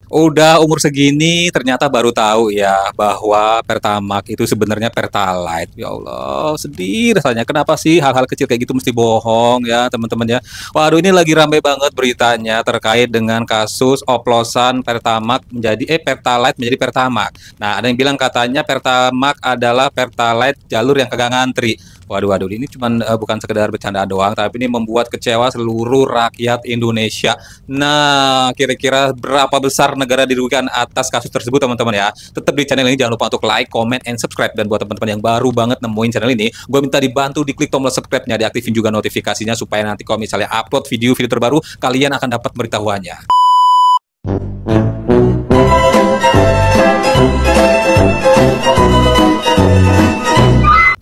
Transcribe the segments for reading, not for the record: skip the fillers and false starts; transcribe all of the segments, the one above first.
Udah umur segini ternyata baru tahu ya bahwa Pertamax itu sebenarnya Pertalite. Ya Allah, sedih rasanya. Kenapa sih hal-hal kecil kayak gitu mesti bohong ya teman-teman ya? Waduh, ini lagi rame banget beritanya terkait dengan kasus oplosan Pertamax menjadi Pertalite menjadi Pertamax. Nah, ada yang bilang katanya Pertamax adalah Pertalite jalur yang kagak ngantri. Waduh, waduh, ini cuman bukan sekedar bercanda doang, tapi ini membuat kecewa seluruh rakyat Indonesia. Nah, kira-kira berapa besar negara dirugikan atas kasus tersebut, teman-teman ya? Tetap di channel ini jangan lupa untuk like, comment, and subscribe. Dan buat teman-teman yang baru banget nemuin channel ini, gue minta dibantu diklik tombol subscribe-nya, diaktifin juga notifikasinya supaya nanti kalau misalnya upload video-video terbaru, kalian akan dapat pemberitahuannya.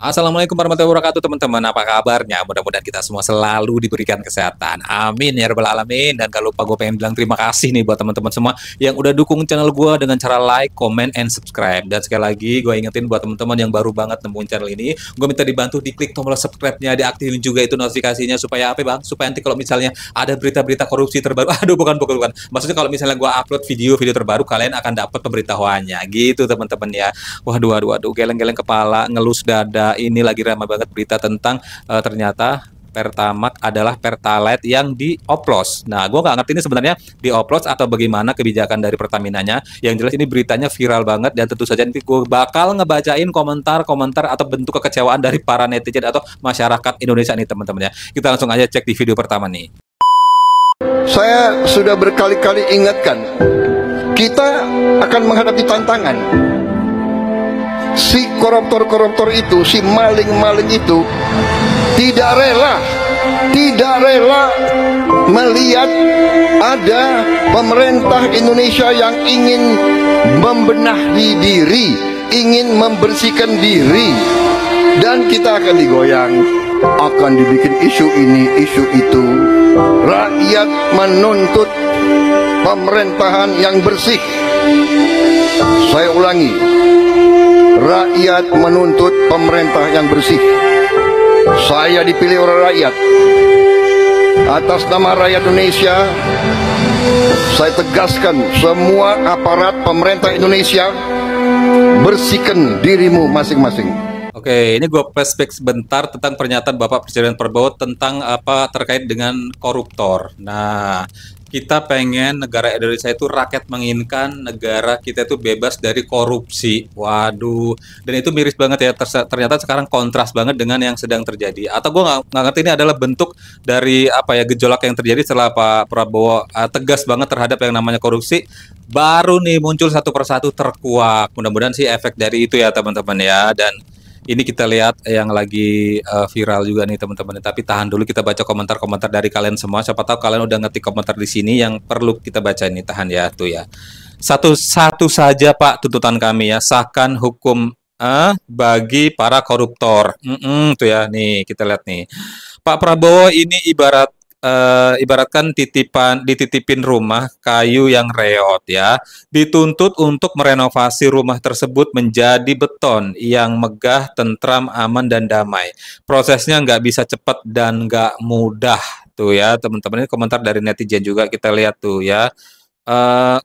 Assalamualaikum warahmatullahi wabarakatuh, teman-teman. Apa kabarnya? Mudah-mudahan kita semua selalu diberikan kesehatan. Amin ya rabbal alamin. Dan kalau lupa gue pengen bilang terima kasih nih buat teman-teman semua yang udah dukung channel gue dengan cara like, comment, and subscribe. Dan sekali lagi gue ingetin buat teman-teman yang baru banget nemuin channel ini, gue minta dibantu diklik tombol subscribe-nya, diaktifin juga itu notifikasinya supaya apa bang? Supaya nanti kalau misalnya ada berita-berita korupsi terbaru, aduh bukan. Maksudnya kalau misalnya gue upload video-video terbaru, kalian akan dapat pemberitahuannya. Gitu teman-teman ya. Waduh, geleng-geleng kepala, ngelus dada. Ini lagi ramai banget berita tentang ternyata Pertamax adalah Pertalite yang dioplos. Nah, gue nggak ngerti ini sebenarnya dioplos atau bagaimana kebijakan dari Pertaminanya. Yang jelas ini beritanya viral banget dan tentu saja nanti gue bakal ngebacain komentar-komentar atau bentuk kekecewaan dari para netizen atau masyarakat Indonesia nih teman-teman ya. Kita langsung aja cek di video pertama nih. Saya sudah berkali-kali ingatkan, kita akan menghadapi tantangan. Si koruptor-koruptor itu, si maling-maling itu tidak rela melihat ada pemerintah Indonesia yang ingin membenahi diri, ingin membersihkan diri, dan kita akan digoyang, akan dibikin isu ini, isu itu. Rakyat menuntut pemerintahan yang bersih. Saya ulangi, rakyat menuntut pemerintah yang bersih. Saya dipilih oleh rakyat. Atas nama rakyat Indonesia, saya tegaskan semua aparat pemerintah Indonesia, bersihkan dirimu masing-masing. Oke, ini gue flashback sebentar tentang pernyataan Bapak Presiden Prabowo tentang apa terkait dengan koruptor. Nah, kita pengen negara Indonesia itu rakyat menginginkan negara kita itu bebas dari korupsi. Waduh, dan itu miris banget ya. Ternyata sekarang kontras banget dengan yang sedang terjadi. Atau gue nggak ngerti ini adalah bentuk dari apa ya gejolak yang terjadi setelah Pak Prabowo tegas banget terhadap yang namanya korupsi. Baru nih muncul satu persatu terkuak. Mudah-mudahan sih efek dari itu ya teman-teman ya. Dan ini kita lihat yang lagi viral juga nih teman-teman. Tapi tahan dulu, kita baca komentar-komentar dari kalian semua. Siapa tahu kalian udah ngetik komentar di sini yang perlu kita baca ini. Tahan ya, tuh ya. Satu-satu saja Pak tuntutan kami ya. Sahkan hukum bagi para koruptor. Tuh ya, nih kita lihat nih. Pak Prabowo ini ibaratkan dititipin rumah kayu yang reot ya, dituntut untuk merenovasi rumah tersebut menjadi beton yang megah, tentram, aman, dan damai. Prosesnya nggak bisa cepat dan nggak mudah tuh ya teman-teman. Ini komentar dari netizen juga, kita lihat tuh ya.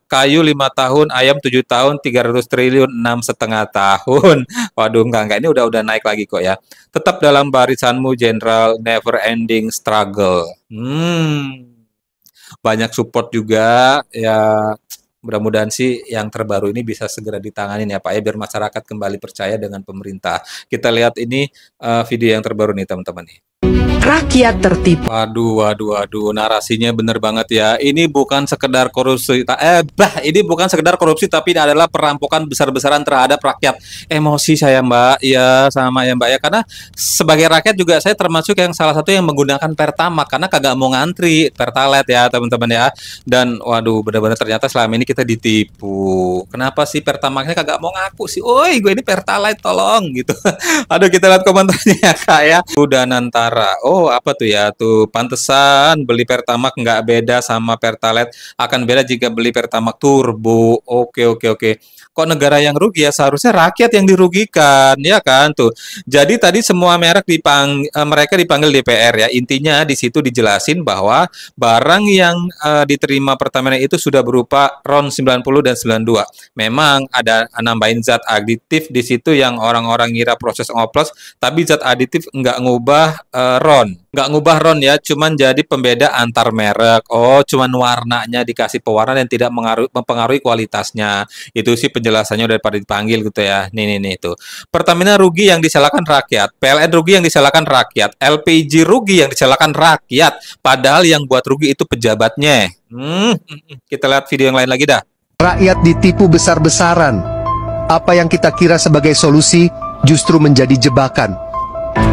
Kayu 5 tahun, ayam 7 tahun, 300 triliun, 6,5 tahun. Waduh, enggak, ini udah naik lagi kok ya. Tetap dalam barisanmu, Jenderal, never ending struggle. Banyak support juga ya. Mudah-mudahan sih yang terbaru ini bisa segera ditangani ya Pak ya, biar masyarakat kembali percaya dengan pemerintah. Kita lihat ini video yang terbaru nih teman-teman nih. Rakyat tertipu. Waduh, narasinya bener banget ya. Ini bukan sekedar korupsi, ini bukan sekedar korupsi, tapi ini adalah perampokan besar-besaran terhadap rakyat. Emosi saya Mbak, ya sama ya Mbak ya. Karena sebagai rakyat juga saya termasuk yang salah satu yang menggunakan Pertamax karena kagak mau ngantri Pertalite ya teman-teman ya. Dan waduh, benar-benar ternyata selama ini kita ditipu. Kenapa sih Pertamaxnya kagak mau ngaku sih? Oi, gue ini Pertalite tolong gitu. Aduh, kita lihat komentarnya ya Kak ya. Udah Nantara. oh apa tuh ya tuh pantesan beli Pertamax nggak beda sama Pertalite, akan beda jika beli Pertamax Turbo. Oke oke oke. Kok negara yang rugi ya? Seharusnya rakyat yang dirugikan, ya kan tuh. Jadi tadi semua merek mereka dipanggil DPR ya. Intinya di situ dijelasin bahwa barang yang diterima Pertamina itu sudah berupa RON 90 dan 92. Memang ada nambahin zat aditif di situ yang orang-orang ngira proses oplos, tapi zat aditif nggak ngubah RON. Nggak ngubah RON ya, cuman jadi pembeda antar merek. Oh, cuman warnanya dikasih pewarna dan tidak mempengaruhi kualitasnya. Itu sih penjelasannya daripada dipanggil gitu ya. Nih itu. Pertamina rugi yang disalahkan rakyat, PLN rugi yang disalahkan rakyat, LPG rugi yang disalahkan rakyat. Padahal yang buat rugi itu pejabatnya. Kita lihat video yang lain lagi dah. Rakyat ditipu besar-besaran. Apa yang kita kira sebagai solusi justru menjadi jebakan.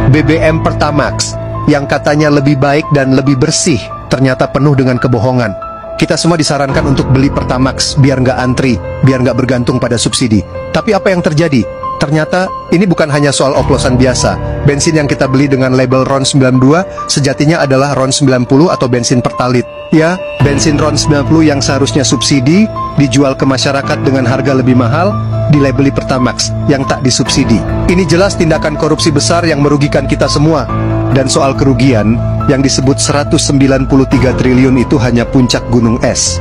BBM Pertamax yang katanya lebih baik dan lebih bersih ternyata penuh dengan kebohongan. Kita semua disarankan untuk beli Pertamax biar nggak antri, biar nggak bergantung pada subsidi. Tapi apa yang terjadi? Ternyata ini bukan hanya soal oplosan biasa. Bensin yang kita beli dengan label RON 92 sejatinya adalah RON 90 atau bensin Pertalite. Ya, bensin RON 90 yang seharusnya subsidi dijual ke masyarakat dengan harga lebih mahal, dilabeli Pertamax yang tak disubsidi. Ini jelas tindakan korupsi besar yang merugikan kita semua. Dan soal kerugian, yang disebut 193 triliun itu hanya puncak gunung es.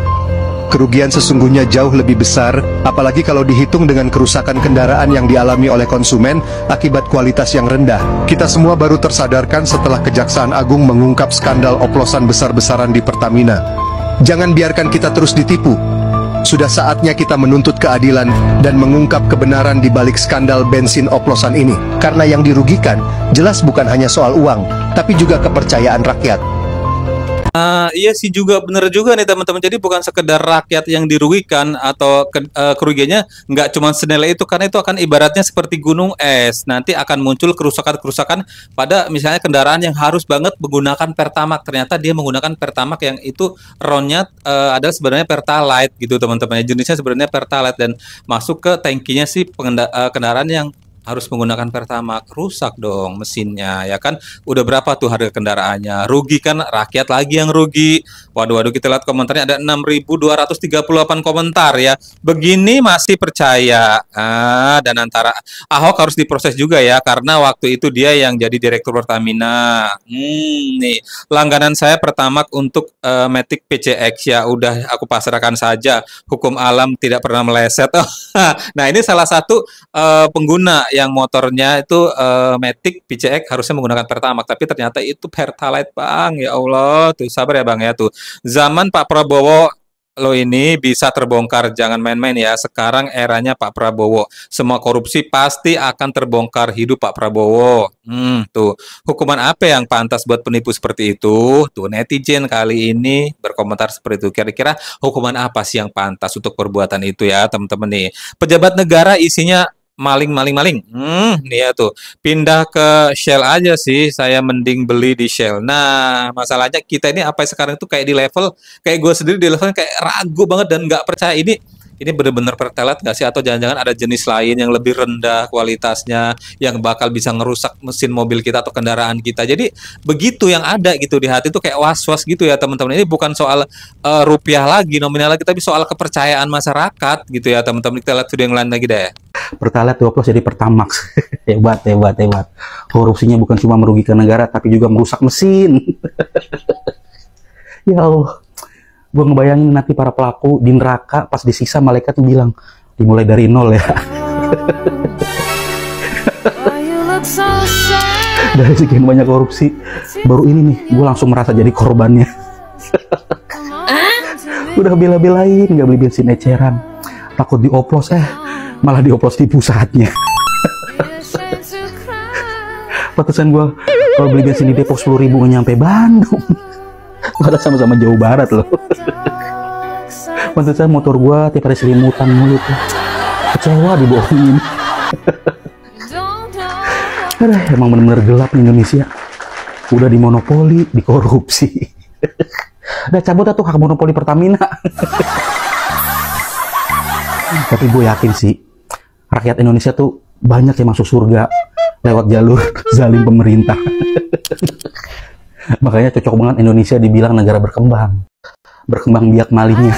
Kerugian sesungguhnya jauh lebih besar, apalagi kalau dihitung dengan kerusakan kendaraan yang dialami oleh konsumen akibat kualitas yang rendah. Kita semua baru tersadarkan setelah Kejaksaan Agung mengungkap skandal oplosan besar-besaran di Pertamina. Jangan biarkan kita terus ditipu. Sudah saatnya kita menuntut keadilan dan mengungkap kebenaran di balik skandal bensin oplosan ini. Karena yang dirugikan jelas bukan hanya soal uang, tapi juga kepercayaan rakyat. Iya sih juga bener juga nih teman-teman. Jadi bukan sekedar rakyat yang dirugikan atau kerugiannya nggak cuma senilai itu, karena itu akan ibaratnya seperti gunung es. Nanti akan muncul kerusakan-kerusakan pada misalnya kendaraan yang harus banget menggunakan Pertamax. Ternyata dia menggunakan Pertamax yang itu RON-nya adalah sebenarnya Pertalite gitu teman-teman. Jenisnya sebenarnya Pertalite dan masuk ke tangkinya sih kendaraan yang harus menggunakan Pertamax, rusak dong mesinnya ya kan. Udah berapa tuh harga kendaraannya, rugi kan rakyat lagi yang rugi. Waduh kita lihat komentarnya ada 6.238 komentar ya. Begini masih percaya. Dan antara Ahok harus diproses juga ya, karena waktu itu dia yang jadi direktur Pertamina. Nih langganan saya Pertamax untuk Matic PCX ya, udah aku pasrahkan saja, hukum alam tidak pernah meleset. Nah ini salah satu pengguna yang motornya itu Matic PCX harusnya menggunakan Pertamax, tapi ternyata itu Pertalite bang. Ya Allah, tuh sabar ya bang ya tuh. Zaman Pak Prabowo lo ini bisa terbongkar, jangan main-main ya. Sekarang eranya Pak Prabowo, semua korupsi pasti akan terbongkar. Hidup Pak Prabowo. Tuh hukuman apa yang pantas buat penipu seperti itu? Tuh netizen kali ini berkomentar seperti itu. Kira-kira hukuman apa sih yang pantas untuk perbuatan itu ya teman-teman nih? Pejabat negara isinya maling. Nih ya tuh, pindah ke Shell aja sih, saya mending beli di Shell. Nah masalahnya kita ini apa sekarang tuh kayak di level, kayak gue sendiri di level kayak ragu banget dan nggak percaya ini bener-bener Pertalite nggak sih, atau jangan-jangan ada jenis lain yang lebih rendah kualitasnya yang bakal bisa ngerusak mesin mobil kita atau kendaraan kita. Jadi begitu yang ada gitu di hati tuh kayak was-was gitu ya teman-teman. Ini bukan soal rupiah lagi, nominal lagi, tapi soal kepercayaan masyarakat gitu ya teman-teman. Kita lihat video yang lain lagi deh. Pertalite dioplos jadi Pertamax. hebat. Korupsinya bukan cuma merugikan negara, tapi juga merusak mesin. Ya Allah, gue ngebayangin nanti para pelaku di neraka pas disiksa malaikat bilang dimulai dari nol ya. Dari sekian banyak korupsi, baru ini nih gue langsung merasa jadi korbannya. Udah bela-belain nggak beli bensin eceran, takut dioplos, malah dioplos di pusatnya. Pantesan gue kalau beli bensin di Depok 10.000 nggak nyampe Bandung. Padahal sama-sama jauh barat loh. Pantesan motor gue tiap hari selimutan mulu tuh. Kecewa dibohongin. Emang bener-bener gelap nih Indonesia. Udah dimonopoli, dikorupsi. Udah cabut tuh hak monopoli Pertamina. Tapi gue yakin sih, rakyat Indonesia tuh banyak yang masuk surga lewat jalur zalim pemerintah. Makanya cocok banget Indonesia dibilang negara berkembang. Berkembang biak malingnya.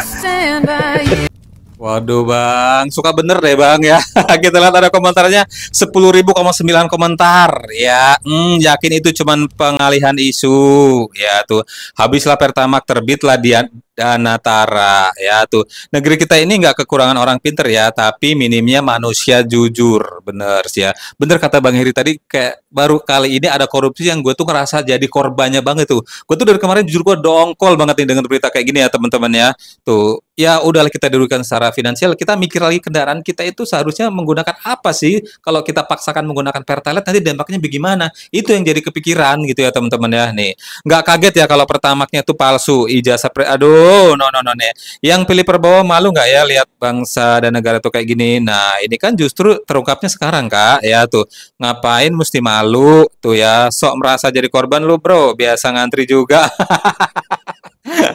Waduh bang, suka bener deh bang ya. Kita lihat ada komentarnya 10.000,9 komentar ya. Yakin itu cuman pengalihan isu ya tuh. Habislah Pertamax, terbitlah dia Danatara ya tuh. Negeri kita ini nggak kekurangan orang pinter ya, tapi minimnya manusia jujur. Bener sih ya. Bener kata Bang Heri tadi, kayak baru kali ini ada korupsi yang gue tuh ngerasa jadi korbannya banget tuh. Gue tuh dari kemarin jujur gue dongkol banget nih dengan berita kayak gini ya teman-teman ya. Tuh, ya udahlah kita dirugikan secara finansial, kita mikir lagi kendaraan kita itu seharusnya menggunakan apa sih? Kalau kita paksakan menggunakan Pertalite nanti dampaknya bagaimana? Itu yang jadi kepikiran gitu ya teman-teman ya. Nih, nggak kaget ya kalau Pertamaxnya itu palsu, ijazah aduh, no nih. Yang pilih Prabowo malu nggak ya lihat bangsa dan negara tuh kayak gini? Nah, ini kan justru terungkapnya sekarang Kak ya tuh. Ngapain mesti malu tuh ya? Sok merasa jadi korban lu bro, biasa ngantri juga.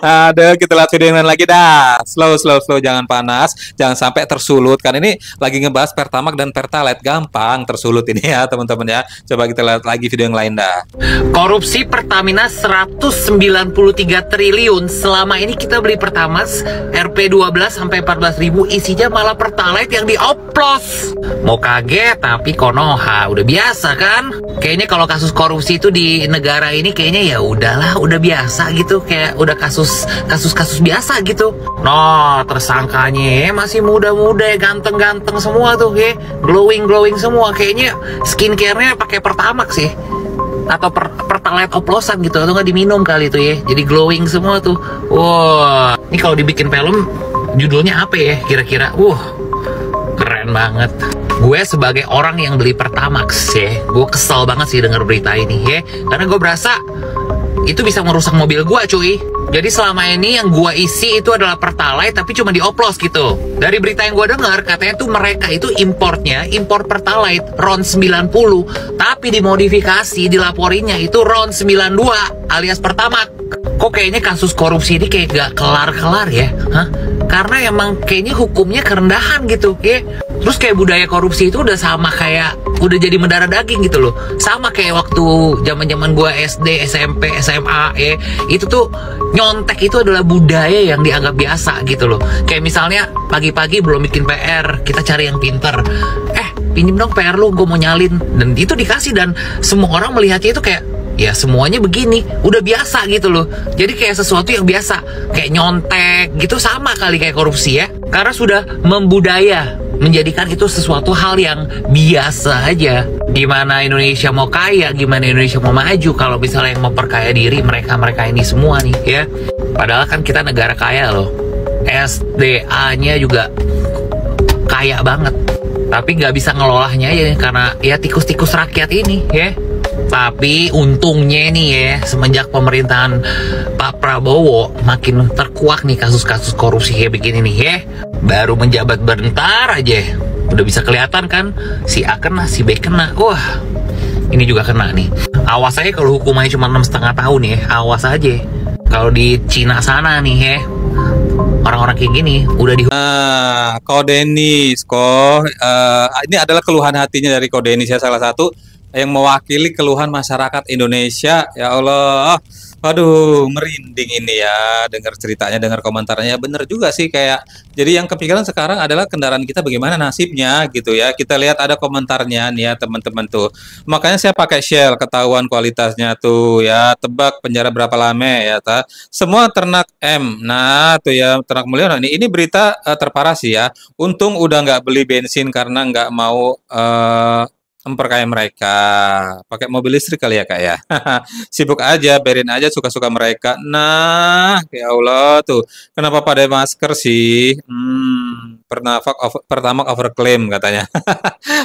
Ada, kita lihat video yang lain lagi dah. Slow, jangan panas, jangan sampai tersulut. Kan ini lagi ngebahas Pertamax dan Pertalite, gampang tersulut ini ya teman-teman ya. Coba kita lihat lagi video yang lain dah. Korupsi Pertamina 193 triliun. Selama ini kita beli Pertamax Rp 12 sampai 14.000, isinya malah Pertalite yang dioplos. Mau kaget tapi Konoha udah biasa kan? Kayaknya kalau kasus korupsi itu di negara ini kayaknya ya udahlah, udah biasa gitu, kayak udah kasus biasa gitu. No, tersangkanya masih muda-muda, ganteng-ganteng semua tuh ya, glowing semua. Kayaknya skincare-nya pakai Pertamax sih, atau Pertalite oplosan gitu, atau nggak diminum kali itu ya, jadi glowing semua tuh. Wah, ini kalau dibikin film judulnya apa ya kira-kira? Keren banget. Gue sebagai orang yang beli Pertamax ya, gue kesel banget sih denger berita ini ya, karena gue berasa itu bisa merusak mobil gue cuy. Jadi selama ini yang gue isi itu adalah Pertalite tapi cuma dioplos gitu. Dari berita yang gue dengar katanya tuh mereka itu impor Pertalite RON 90, tapi dimodifikasi, dilaporinnya itu RON 92 alias Pertamax. Kok kayaknya kasus korupsi ini kayak gak kelar-kelar ya? Hah? Karena emang kayaknya hukumnya kerendahan gitu ya. Terus kayak budaya korupsi itu udah sama kayak, udah jadi mendarah daging gitu loh. Sama kayak waktu zaman-zaman gue SD, SMP, SMA ya. Itu tuh nyontek itu adalah budaya yang dianggap biasa gitu loh. Kayak misalnya pagi-pagi belum bikin PR, kita cari yang pinter. Pinjem dong PR lu, gue mau nyalin. Dan itu dikasih, dan semua orang melihatnya itu kayak, ya semuanya begini, udah biasa gitu loh. Jadi kayak sesuatu yang biasa, kayak nyontek gitu, sama kali kayak korupsi ya. Karena sudah membudaya, menjadikan itu sesuatu hal yang biasa aja. Gimana Indonesia mau kaya, gimana Indonesia mau maju kalau misalnya yang memperkaya diri mereka ini semua nih ya. Padahal kan kita negara kaya loh, SDA-nya juga kaya banget, tapi nggak bisa ngelolahnya ya karena ya tikus-tikus rakyat ini ya. Tapi untungnya nih ya, semenjak pemerintahan Pak Prabowo makin terkuak nih kasus-kasus korupsi kayak begini nih ya. Baru menjabat bentar aja udah bisa kelihatan kan, si A kena, si B kena. Wah, ini juga kena nih. Awas aja kalau hukumannya cuma 6,5 tahun ya, awas aja. Kalau di Cina sana nih ya, orang-orang kayak gini udah di. Nah, Kodenis ini adalah keluhan hatinya dari Kodenis ya, salah satu yang mewakili keluhan masyarakat Indonesia. Ya Allah, aduh merinding ini ya dengar ceritanya, dengar komentarnya. Bener juga sih, kayak jadi yang kepikiran sekarang adalah kendaraan kita bagaimana nasibnya gitu ya. Kita lihat ada komentarnya nih ya teman-teman tuh. Makanya saya pakai Shell, ketahuan kualitasnya tuh ya. Tebak penjara berapa lama ya ta? Semua ternak M. Nah tuh ya, ternak mulia. Nah, ini berita terparah sih ya. Untung udah nggak beli bensin karena nggak mau memperkaya mereka. Pakai mobil listrik kali ya kak ya. Sibuk aja, biarin aja suka-suka mereka. Nah, ya Allah tuh, kenapa pada masker sih? Pertamax overclaim katanya.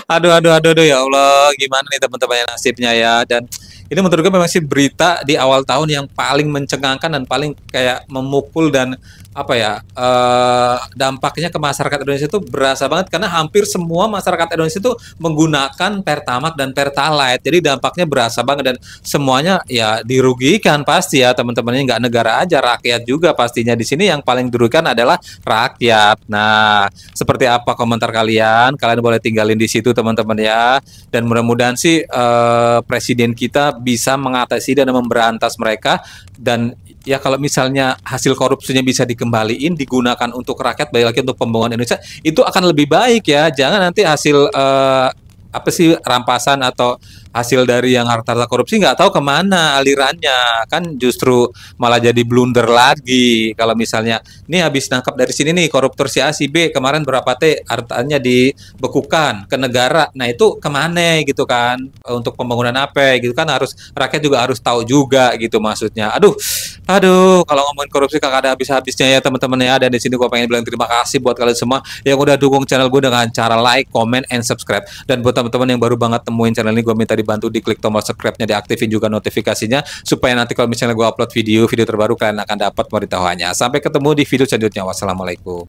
Aduh, ya Allah, gimana nih teman-teman nasibnya ya. Dan ini menurut gue memang sih berita di awal tahun yang paling mencengangkan dan paling kayak memukul dan apa ya, dampaknya ke masyarakat Indonesia itu berasa banget karena hampir semua masyarakat Indonesia itu menggunakan Pertamax dan Pertalite. Jadi dampaknya berasa banget dan semuanya ya dirugikan pasti ya teman-temannya, nggak negara aja, rakyat juga pastinya. Di sini yang paling dirugikan adalah rakyat. Nah, seperti apa komentar kalian? Kalian boleh tinggalin di situ teman-teman ya. Dan mudah-mudahan sih presiden kita bisa mengatasi dan memberantas mereka, dan ya kalau misalnya hasil korupsinya bisa dikembaliin, digunakan untuk rakyat, balik lagi untuk pembangunan Indonesia, itu akan lebih baik ya. Jangan nanti hasil apa sih, rampasan atau hasil dari yang harta korupsi nggak tahu kemana alirannya, kan justru malah jadi blunder lagi. Kalau misalnya ini habis nangkap dari sini nih koruptor si A si B kemarin berapa T hartanya dibekukan ke negara, nah itu kemana gitu kan, untuk pembangunan apa gitu kan, harus rakyat juga harus tahu juga gitu maksudnya. Aduh, kalau ngomongin korupsi kagak ada habis-habisnya ya teman-teman ya. Dan di sini gue pengen bilang terima kasih buat kalian semua yang udah dukung channel gue dengan cara like, comment, and subscribe. Dan buat teman-teman yang baru banget temuin channel ini, gue minta dibantu diklik tombol subscribe-nya, diaktifin juga notifikasinya supaya nanti kalau misalnya gue upload video terbaru kalian akan dapat pemberitahuannya. Sampai ketemu di video selanjutnya. Wassalamualaikum.